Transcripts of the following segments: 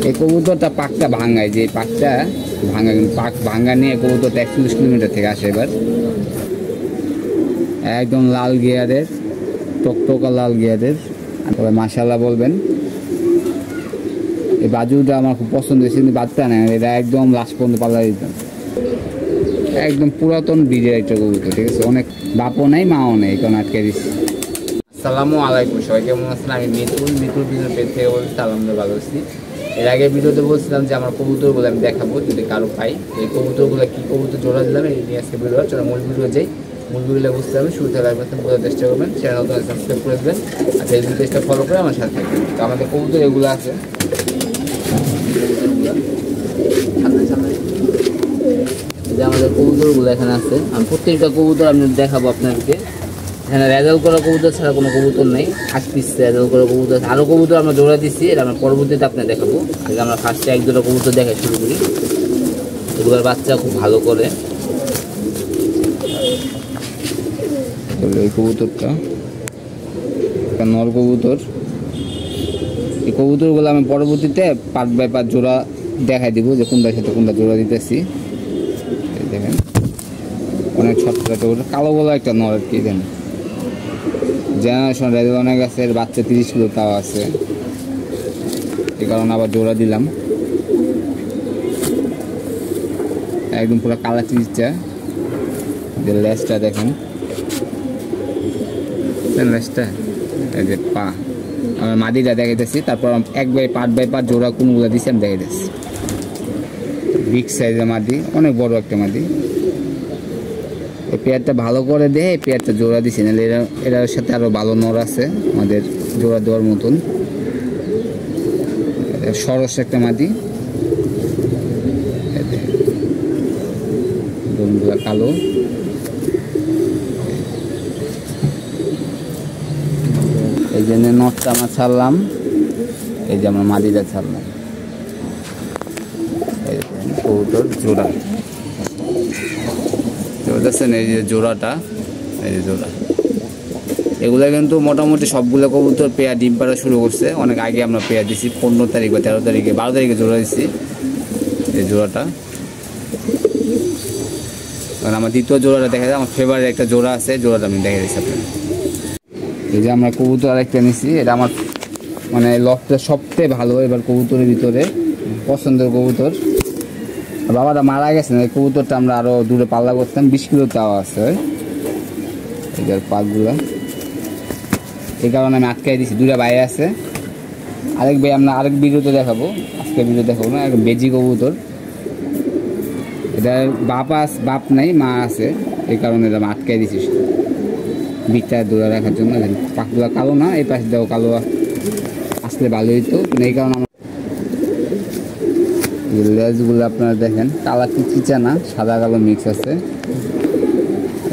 এই কবুতরটা পাকটা ভাঙায়, যে পাকটা ভাঙা, পাক ভাঙা নিয়ে কবুতরটা 41 কিলোমিটার থেকে আসে। এবার একদম লাল গিয়ারের, টকটকা লাল গিয়ারের। তবে মাশাআল্লাহ বলবেন। এই বাজুটা আমার খুব পছন্দ হয়েছে, কিন্তু বাচ্চা নেই, এটা একদম লাস্ট পর্যন্ত পাল্লা দিতাম। একদম পুরাতন ব্রিডের একটা কবুতর, ঠিক আছে। অনেক বাপও নেই মাও নেই, কারণ আটকে দিচ্ছি। আসসালামু আলাইকুম, সবাই কেমন আছেন? আমি মিতুল বিজনেস পেজ থেকে বলছি। আলহামদুলিল্লাহ ভালো আছি। এর আগে ভিডিওতে বলছিলাম যে আমার কবুতরগুলো আমি দেখাবো যদি কারো পাই। এই কবুতরগুলো কী কবুতর জোড়া দিলাম এই নিয়ে আজকে ভিডিও। চলো মূল ভিডিও যাই। মূল ভিডিওটা বুঝতে হবে, শুরু থেকে লাগবে বোঝার চেষ্টা করবেন। চ্যানেল নতুন সাবস্ক্রাইব করে দেবেন আর ফেসবুক পেজটা ফলো করে আমার সাথে থাকবেন। তো আমাদের কবুতর এগুলো আছে, যে আমাদের কবুতরগুলো এখানে আছে। আমি প্রত্যেকটা কবুতর আমি দেখাবো আপনাদেরকে। এখানে রেজাল্ট করা কবুতর ছাড়া কোনো কবুতর নেই। 8 পিস রেজাল্ট করা কবুতর আছে। আরও কবুতর আমরা জোড়া দিচ্ছি, এটা আমরা পরবর্তীতে আপনার দেখাবো। এটা আমরা ফার্স্টে 1-2টা কবুতর দেখাই শুরু করি। এগুলোর বাচ্চা খুব ভালো করে। এই কবুতরটা একটা নর কবুতর। এই কবুতরগুলো আমি পরবর্তীতে পার্ট বাই পার্ট জোড়া দেখাই দিব, যে কোনটার সাথে কোনটা জোড়া দিতেছি। দেখেন অনেক ছোট্ট কবুতর, কালো বলা একটা নর আর কি। দেন জেনারেশন রেজাল্ট অনেক আছে, এর বাচ্চা 30 কিলো তাও আছে, এই কারণে আবার জোড়া দিলাম। একদম পুরো কালা চিজটা। লেজটা দেখেন, লেজটা, এই যে পা। আমার মাদিটা দেখাইতেছি, তারপর একবার পার্ট বাই পার্ট জোড়া কোনগুলো দিচ্ছি আমি দেখাইতেছি। বিগ সাইজের মাদি, অনেক বড় একটা মাদি। এই পেয়ারটা ভালো করে দিয়ে এই পেয়ারটা জোড়া দিচ্ছি, নাহলে এটার সাথে আরও ভালো নর আছে আমাদের জোড়া দেওয়ার মতন। সরস একটা মাদি, দমগুলা কালো। এই জন্য নটটা আমরা ছাড়লাম, এই যে আমরা মাদিটা ছাড়লাম। এই কবুতর জোড়া দেখছেন, এই যে জোড়াটা, এই যে জোড়া। এগুলো কিন্তু মোটামুটি সবগুলো কবুতর পেয়ার ডিম পাড়া শুরু করছে। অনেক আগে আমরা পেয়ার দিছি, 15 তারিখ বা 13 তারিখে, 12 তারিখে জোড়া দিচ্ছি এই জোড়াটা। কারণ আমার দ্বিতীয় জোড়াটা দেখা যায়, আমার ফেভারিট একটা জোড়া আছে, জোড়াটা আমি দেখে দিচ্ছি আপনার। এই যে আমরা কবুতর আরেকটা নিচ্ছি, এটা আমার মানে লফটা সবচেয়ে ভালো এবার কবুতরের ভিতরে পছন্দের কবুতর। বাবাটা মারা গেছেন, এই কবুতরটা আমরা আরও দূরে পাল্লা করতাম, 20 কিলো তাও আছে এটার পাকগুলো। এই কারণে আমি আটকাই দিচ্ছি। 2টা বাইরে আছে, আরেক ভাই আমরা আরেক ভিডিওতে দেখাবো, আজকে ভিডিও দেখাবো না। এক বেজি কবুতর, এটার বাপ নাই, মা আছে, এই কারণে এটা আমি আটকাই দিচ্ছি বিটটা দূরে রাখার জন্য। পাকগুলো কালো না, এই পাশে দেওয়া কালো আসলে ভালো হইতো, কিন্তু এই কারণে লেজগুলো আপনারা দেখেন কালা চিচা না, সাদা কালো মিক্স আছে।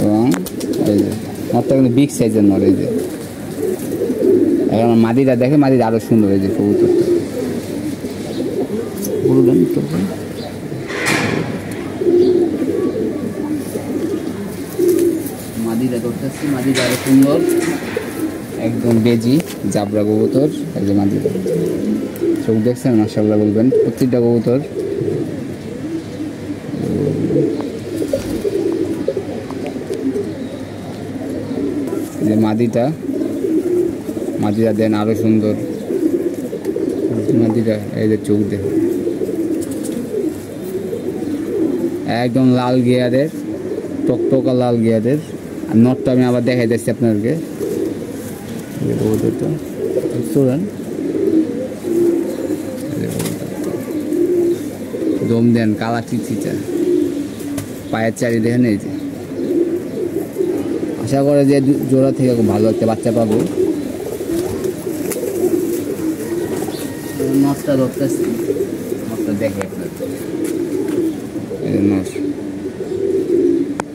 এবং এই যে নটটা কিন্তু বিগ সাইজের নর। এই যে এখন মাদিটা দেখে, মাদিটা আরও সুন্দর। এই যে কবুতরটা বলবেন তো, মাদিটা করতেছি, মাদিটা আরও সুন্দর, একদম বেজি জাবরা কবুতর। এই যে মাদিটা চোখ দেখছেন, মাশাআল্লাহ বলবেন। প্রত্যেকটা কবুতর যে মাদিটা দেন আরো সুন্দর মাদিটা। এই যে চোখ দেখ, একদম লাল গিয়ারের, টকটকা লাল গিয়ারের। আর নটটা আমি আবার দেখাই দিচ্ছি আপনাদেরকে। শুনেন, দম দেন কালা চিচিটা, পায়ের চারি দেখেন। এই যে আশা করে যে জোড়া থেকে খুব ভালো একটা বাচ্চা পাবো। নটটা ধরতেছি, নটটা দেখে আপনার।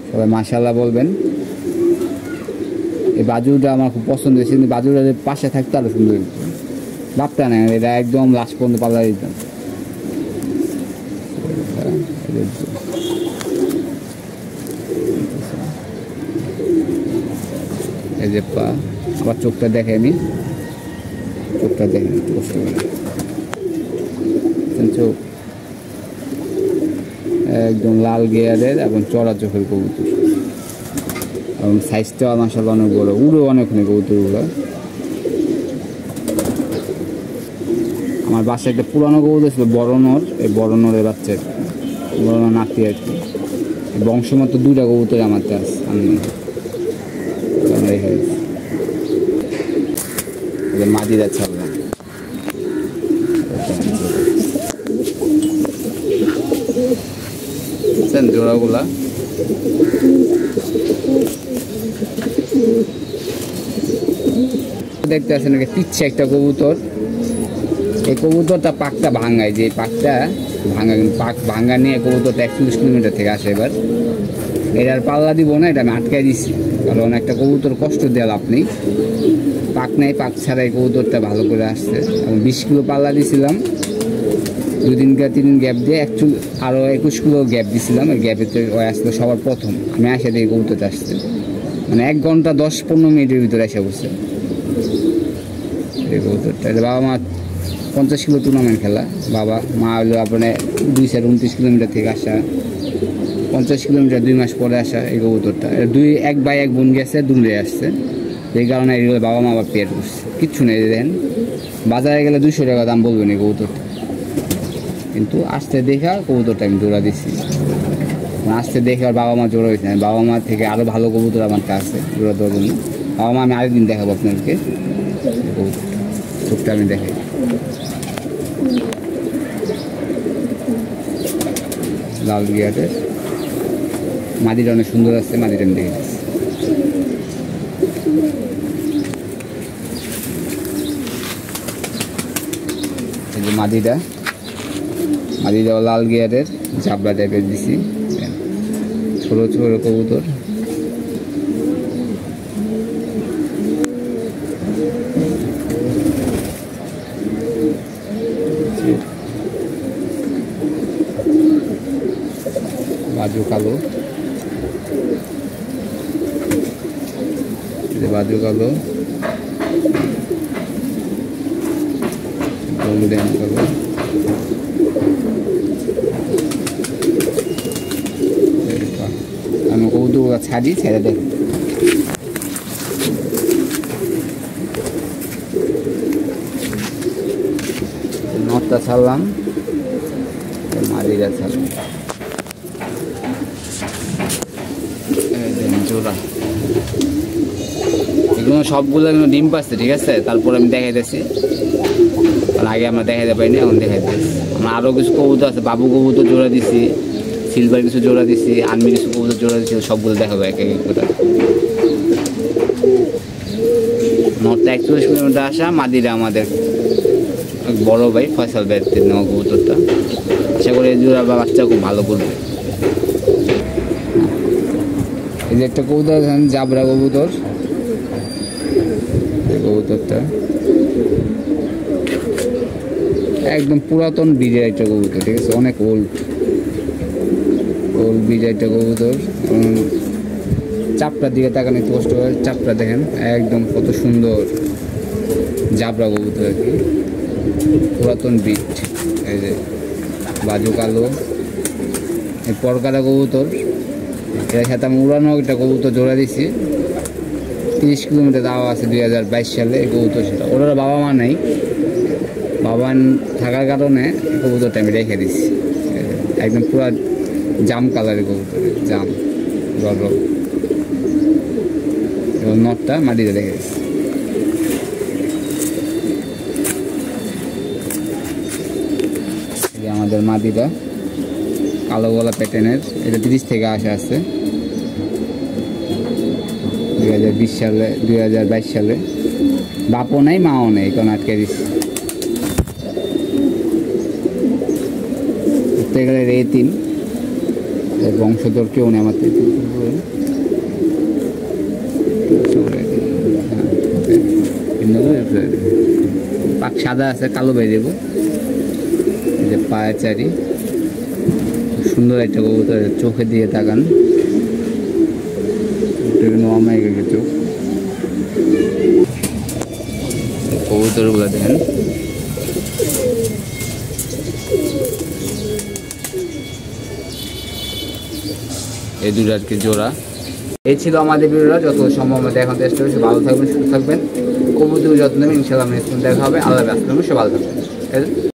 সবাই মাশাআল্লাহ বলবেন। এই বাজুটা আমার খুব পছন্দ হয়েছে, কিন্তু বাজুটার পাশে থাকতে আরো সুন্দর হয়েছে। বাপটা নেই, এটা একদম লাস্ট পর্যন্ত পাল্লা দিতাম। এই যে পা, আবার চোখটা দেখে, আমি চোখটা দেখে কষ্ট করে। দেখছেন চোখ একদম লাল গিয়ারের এবং চড়া চোখের কবুতর এবং সাইজটা মাশাআল্লাহ অনেক বড়, উড়ো অনেকখানি কবুতরগুলো। আমার বাসায় একটা পুরানো কবুতর ছিল বড় নর, এই বড় নরের বাচ্চা বড় নর নাতি আর কি। বংশমত 2টা কবুতর আমার কাছে আমি রেখে দিচ্ছি। মাদিরা ছাড়লাম জোড়াগুলা দেখতে আছেন পিচ্ছে একটা কবুতর। এই কবুতরটা পাকটা ভাঙায়, যে পাকটা ভাঙা, পাক ভাঙা নিয়ে কবুতরটা 41 কিলোমিটার থেকে আসে। এবার এটার পাল্লা দিব না, এটা আমি আটকাই দিচ্ছি, কারণ একটা কবুতর কষ্ট দেওয়া লাভ নেই। পাক নেই, পাক ছাড়াই কবুতরটা ভালো করে আসছে এবং 20 কিলো পাল্লা দিয়েছিলাম। 2 দিন 3 দিন গ্যাপ দিয়ে আরও 21 কিলো গ্যাপ দিয়েছিলাম। ওই গ্যাপেতে ওই আসলে সবার প্রথম আমি আসে দিয়ে কবুতরটা আসছে, মানে 1 ঘন্টা 10-15 মিনিটের ভিতরে এসে বসছে এই কবুতরটা। বাবা মা 50 কিলো টুর্নামেন্ট খেলা, বাবা মা হলো আপনার 229 কিলোমিটার থেকে আসা, 50 কিলোমিটার 2 মাস পরে আসা এই কবুতরটা। এক ভাই এক বোন গেছে, দূরে আসছে, এই কারণে এগুলো বাবা মা আবার পেয়ার করছে। কিচ্ছু নেই, দেখেন বাজারে গেলে 200 টাকা দাম বলবেন এই কবুতরটা, কিন্তু আসতে দেখা কবুতরটা আমি জোড়া দিচ্ছি। আসতে দেখে আর বাবা মা জোড়া হয়েছে না, বাবা মা থেকে আরও ভালো কবুতর আমার কাছে জোড়া দেওয়ার জন্য। বাবা মা আমি আরেকদিন দেখাবো আপনাদেরকে, চোখটা আমি দেখাই। লাল গিয়ারের মাদিটা অনেক সুন্দর আছে, মাদিটা আমি দেখে দিচ্ছি। এই যে মাদিটা লাল গিয়ারের জাবলা টাইপের দিছি, ছোট ছোট কবুতর। বাজু কালো, বাজু কালো, গোল্ডেন কালো, আমি কবুতরগুলো ছাড়ি, ছেড়ে দেখ নটটা ছাড়লাম, মাদিরা ছাড়লাম, জোড়া এগুলো সবগুলো ডিম পাচ্ছে, ঠিক আছে। তারপর আমি দেখাইতেছি, কারণ আগে আমরা দেখাইতে পারিনি, এখন দেখাইতেছি। আমরা আরও কিছু কবুতর আছে, বাবু কবুতর জোড়া দিছি, সিলভার কিছু জোড়া দিছি, আর্মি কিছু কবুতর জোড়া দিছি, সবগুলো দেখাবো এক এক করে। নর্থ 41 কিলোমিটার আসা, মাদিরা আমাদের বড় ভাই ফয়সাল ভাইয়ের নেওয়া কবুতরটা। আশা করি এই জোড়া বা বাচ্চা খুব ভালো করবে। এই যে একটা কবুতর জাবরা কবুতর, কবুতরটা একদম পুরাতন ব্রিজের একটা কবুতর, ঠিক আছে, অনেক ওল্ড ব্রিজের একটা কবুতর। চাপটার দিকে তাকানো একটু কষ্ট হয়, চাপটা দেখেন একদম কত সুন্দর জাবরা কবুতর আর কি, পুরাতন ব্রিজ। এই যে বাজু কালো, এই পরকাটা কবুতর, এর সাথে আমি উড়ানো একটা কবুতর জোড়া দিছি। 30 কিলোমিটার দাওয়া আছে 2022 সালে এই কবুতর। সেটা ওরা বাবা মা নেই, বাবা থাকার কারণে কবুতরটা আমি রেখে দিচ্ছি। একদম পুরো জাম কালারের কবুতর, জাম গরম, এবং নটটা মাটিতে রেখে দিচ্ছি। আমাদের মাদিটা কালো গলা প্যাটার্নের, এটা 30 থেকে আসা আছে 2020 সালে 2022 সালে। বাপও নাই মাও নেই, কারণ আটকে দিচ্ছি। গেলে রেতিন বংশধর কেউ নেই আমার, পাক সাদা আছে, কালো বেয়ে দেবো। এই যে পায়াচারি, সুন্দর একটা কবুতর, চোখে দিয়ে তাকান, চোখ কবুতরগুলো দেখেন এই দুটো আর কি জোড়া। এই ছিল আমাদের ভিডিওটা, যত সম্ভব আমরা দেখানোর চেষ্টা করছি। ভালো থাকবেন, সুস্থ থাকবেন, কবুতরের যত্ন নেবেন। ইনশাআল্লাহ নেক্সট দেখা হবে। আল্লাহ হাফেজ, সবাই ভালো থাকবেন।